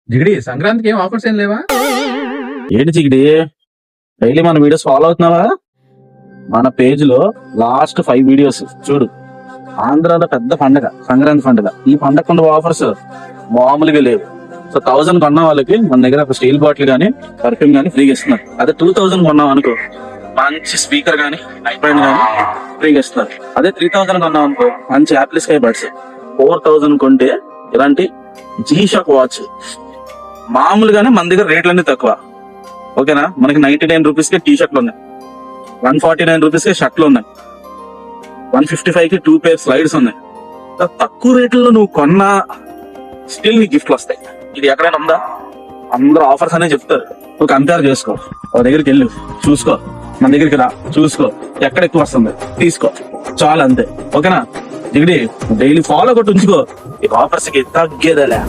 జిగిడి సంక్రాంతికి ఏం ఆఫర్స్ ఏం లేవా? ఏంటి జిగిడి, డైలీ మన వీడియోస్ ఫాలో అవుతున్నావా? మన పేజ్ లో లాస్ట్ 5 వీడియోస్ చూడు. ఆంధ్రాలో పెద్ద పండగ సంక్రాంతి పండగ. ఈ పండగ కొండ ఆఫర్స్ మామూలుగా లేవు. సో 1000 కొన్న వాళ్ళకి మన దగ్గర ఒక స్టీల్ బాటిల్ గానీ పర్ఫ్యూమ్ గానీ ఫ్రీగా ఇస్తున్నారు. అదే 2000 కొన్నాం అనుకో మంచి స్పీకర్ గానీ ఐప్యాడ్ గానీ ఫ్రీగా ఇస్తున్నారు. అదే 3000 కొన్నాం అనుకో మంచి యాపిల్ స్కై బడ్స్. 4000 కొంటే ఇలాంటి జీ షాక్ వాచ్. మామూలుగానే మన దగ్గర రేట్లన్నీ తక్కువ. ఓకేనా? మనకి 99 రూపీస్ కి టీ షర్ట్లు ఉన్నాయి, 149 రూపీస్ కి షర్ట్లు ఉన్నాయి, 155 కి 2 పేర్ స్లైడ్స్ ఉన్నాయి. తక్కువ రేట్లలో నువ్వు కొన్నా స్టిల్ నీ గిఫ్ట్లు వస్తాయి. ఇది ఎక్కడైనా ఉందా? అందరూ ఆఫర్స్ అనే చెప్తారు. నువ్వు కంపేర్ చేసుకో, ఒక దగ్గరికి వెళ్ళు చూసుకో, మన దగ్గరికి రా చూసుకో, ఎక్కడ ఎక్కువ వస్తుంది తీసుకో, చాలా అంతే. ఓకేనా? జిగిడి డైలీ ఫాలో కొట్టి ఉంచుకో, ఈ ఆఫర్స్ కి తగ్గేదేలే.